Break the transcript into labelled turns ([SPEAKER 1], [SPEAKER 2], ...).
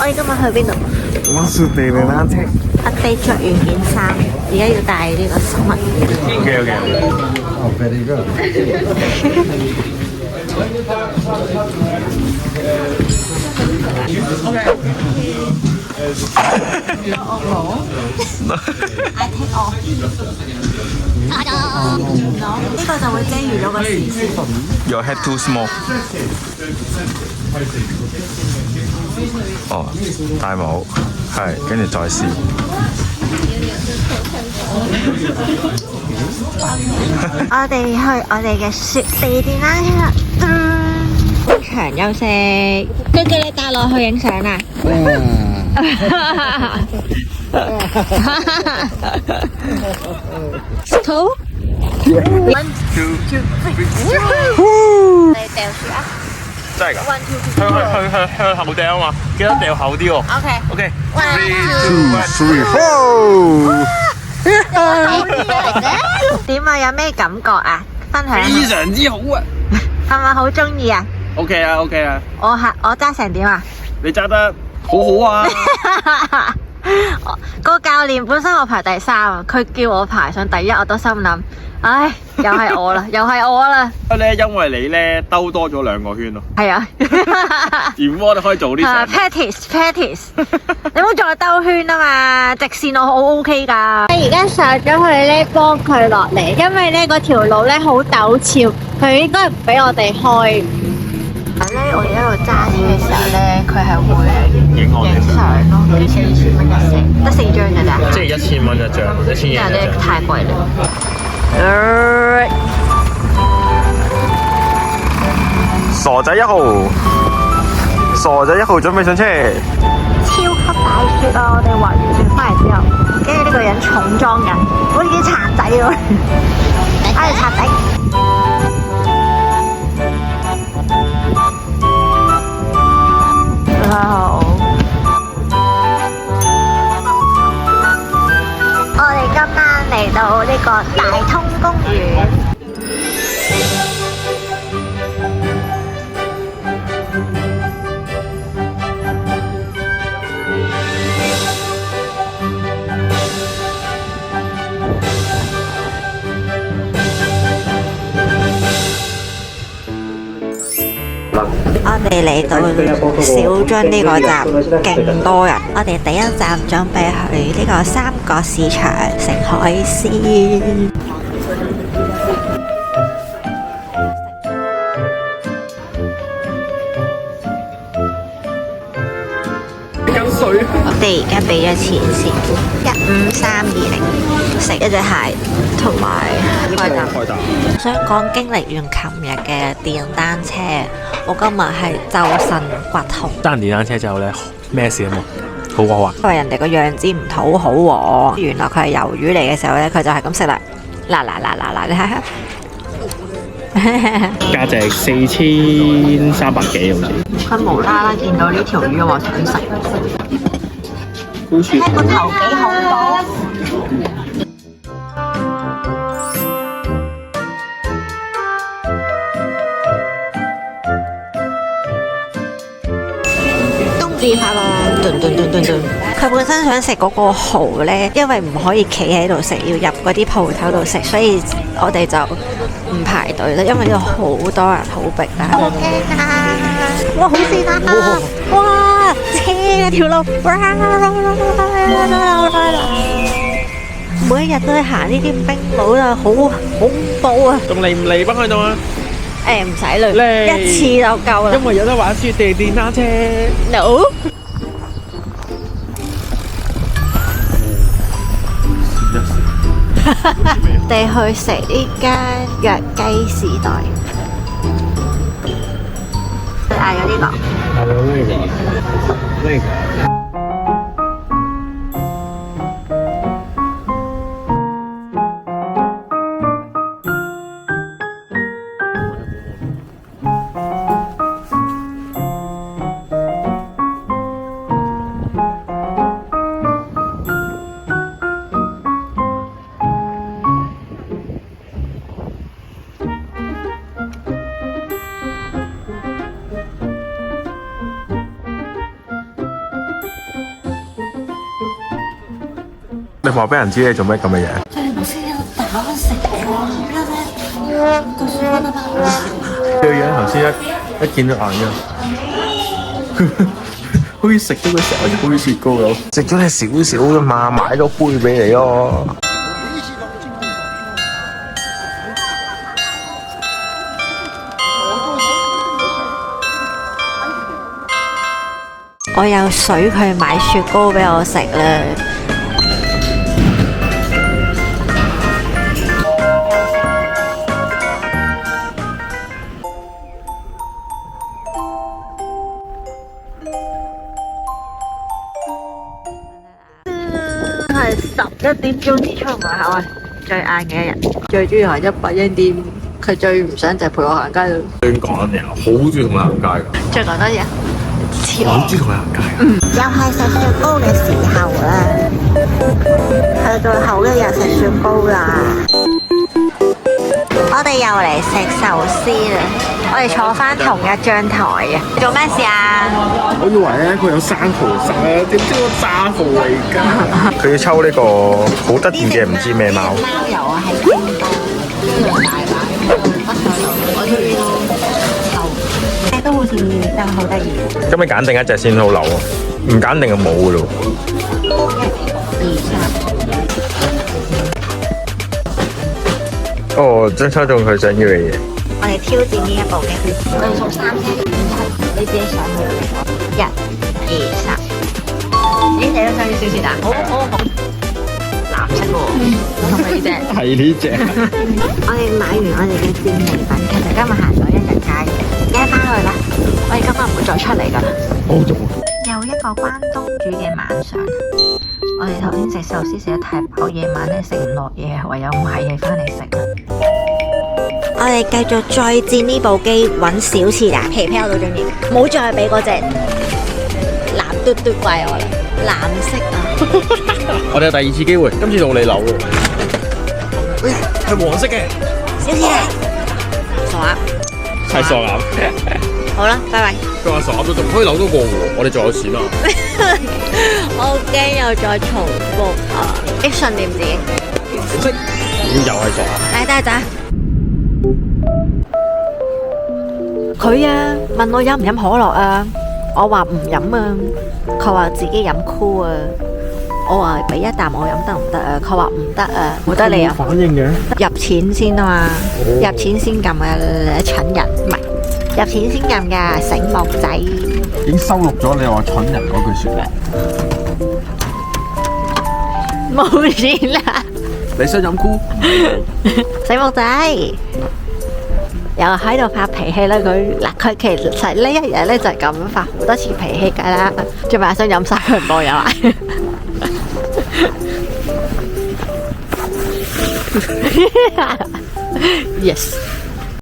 [SPEAKER 1] 我哋今日去邊度？
[SPEAKER 2] 我雪地嚟單車。
[SPEAKER 1] 阿飛着完件衫，而家要帶呢個寵物。
[SPEAKER 2] OK。哦，very good。I
[SPEAKER 1] take off。呢個就會遮住咗個視線。
[SPEAKER 2] Your head too small。哦，戴帽，係，跟住再試。
[SPEAKER 1] 我哋去我哋嘅雪地電單車啦。長休息，佢叫你帶落去影相啊！好。One two three。你掉雪啊！
[SPEAKER 2] 真係㗎
[SPEAKER 1] ？One two three。
[SPEAKER 2] 向後掉啊嘛，記得掉後啲喎。OK。
[SPEAKER 1] One
[SPEAKER 2] two three four。
[SPEAKER 1] 點啊？有咩感覺啊？分享。
[SPEAKER 2] 非常之好啊！
[SPEAKER 1] 係咪好中意啊
[SPEAKER 2] OK 啊。
[SPEAKER 1] 我揸成點啊？
[SPEAKER 2] 你揸得好好啊！
[SPEAKER 1] 個教練本身我排第3，佢叫我排上第1，我都心諗，唉，又係我啦，又係我啦。
[SPEAKER 2] 因為你咧兜多咗2個圈咯。
[SPEAKER 1] 係啊。
[SPEAKER 2] 原我哋可以做啲
[SPEAKER 1] practice， 你唔好再兜圈啊嘛，直線我好 OK 㗎。我而家上咗去咧，幫佢落嚟，因為咧嗰條路咧好陡峭，佢應該唔俾我哋開。我哋一路揸車嘅時候咧，佢係會
[SPEAKER 2] 影我哋
[SPEAKER 1] 影相咯，跟住2000蚊一成，得4張㗎咋？
[SPEAKER 2] 即係1000蚊一張，1000
[SPEAKER 1] 人哋太貴啦。
[SPEAKER 2] 傻仔1號，傻仔1號準備上車。
[SPEAKER 1] 超級大雪啊！我哋滑完雪翻嚟之後，跟住呢個人重裝緊，好似啲賊仔咁。唉，賊仔！好。我哋今晚嚟到呢個大通公園。我哋嚟到小津呢個站，勁多人。我哋第1站準備去呢個三角市場食海鮮。我哋而家俾咗錢先，15320，食一隻蟹同埋開蛋。想講經歷完琴日嘅電單車，我今日係周身骨痛。
[SPEAKER 2] 揸完電單車之後咧，咩事都冇，好滑滑。
[SPEAKER 1] 因為人哋個樣子唔討好喎，原來佢係魷魚嚟嘅時候咧，佢就係咁食啦。嗱，你睇下。
[SPEAKER 2] 價值4300幾好似。
[SPEAKER 1] 佢無啦啦見到呢條魚話想食，睇個頭幾好多。冬至快樂！佢本身想食嗰個蠔呢，因為唔可以企喺度食，要入嗰啲鋪頭度食，所以我哋就唔排隊啦，因為呢度好多人，好逼啦。好驚啊！哇，好跣啊！哇，車條路，每一日都係行呢啲冰路啊，好恐怖啊！
[SPEAKER 2] 仲嚟唔嚟北海道啊？
[SPEAKER 1] 唔使嚟，一次就夠啦。
[SPEAKER 2] 因為有得玩雪地電單車。
[SPEAKER 1] No。我哋去食呢間藥雞時代。你嗌咗呢個？
[SPEAKER 2] 嗌咗呢個。你話俾人知你做咩咁嘅嘢？
[SPEAKER 1] 我先有打食咗啦咩？個雪糕都包
[SPEAKER 2] 佢個樣頭先一見到眼嘅，好似食咗個成個杯雪糕咁。食咗你少少啫嘛，買咗杯俾你咯。
[SPEAKER 1] 我有水佢買雪糕俾我食啦。係11點鐘至出門口啊！最晏嘅一日，最中意行100英店，佢最唔想就係陪我行街咯。
[SPEAKER 2] 香港人好中意同佢行街㗎。
[SPEAKER 1] 再講多啲啊！
[SPEAKER 2] 我好中意同佢行街㗎。
[SPEAKER 1] 又係食雪糕嘅時候啦，去到後一日食雪糕啦。我哋又嚟食壽司啦，我哋坐翻同一張台啊！做咩事啊？
[SPEAKER 2] 我以為咧佢有生蠔食咧，點知個炸蠔嚟㗎？佢要抽呢個好得意嘅唔知咩貓。
[SPEAKER 1] 貓油啊，係京都，大把北上流，我中意咯。都好似真係好得意。
[SPEAKER 2] 咁你揀定一隻先好流啊，唔揀定就冇㗎咯。哦，真抽中佢想要嘅嘢。
[SPEAKER 1] 我哋挑戰呢一部嘅，我哋數3聲，你自己想去1、2、3。咦，你都想要少少啊？好，藍色喎，係咪呢隻？
[SPEAKER 2] 係呢隻。
[SPEAKER 1] 我哋買完我哋嘅戰利品，其實今日行咗1日街，而家翻去啦。我哋今日唔會再出嚟噶啦。
[SPEAKER 2] 好做。
[SPEAKER 1] 又一個關東煮嘅晚上，我哋頭先食壽司食得太飽，夜晚咧食唔落嘢，唯有買嘢翻嚟食啦。我哋繼續再戰呢部機，揾小次達皮皮我都中意，冇再俾嗰隻藍嘟嘟怪我啦，藍色啊！
[SPEAKER 2] 我哋有第2次機會，今次到你扭喎。喂，係黃色嘅。
[SPEAKER 1] 小次達，傻鴨，
[SPEAKER 2] 係傻鴨。
[SPEAKER 1] 好啦，拜拜。
[SPEAKER 2] 佢話傻鴨都仲可以扭多個喎，我哋仲有錢啊！
[SPEAKER 1] 我好驚又再重複啊！你信念自己。
[SPEAKER 2] 識，又係傻鴨。
[SPEAKER 1] 嚟得咋？佢啊問我飲唔飲可樂啊，我話唔飲啊，佢話自己飲酷啊，我話俾一啖我飲得唔得啊？佢話唔得啊，冇得你飲。
[SPEAKER 2] 反應嘅？
[SPEAKER 1] 入錢先啊嘛，入錢先撳嘅蠢人，唔係入錢先撳嘅醒目仔。
[SPEAKER 2] 已經收錄咗你話蠢人嗰句説話。
[SPEAKER 1] 冇錢啦！
[SPEAKER 2] 你想飲酷？
[SPEAKER 1] 醒目仔又喺度發脾氣啦！佢其實呢一日咧就係咁發好多次脾氣㗎啦，仲咪想飲晒佢唔幫我飲啊！Yes。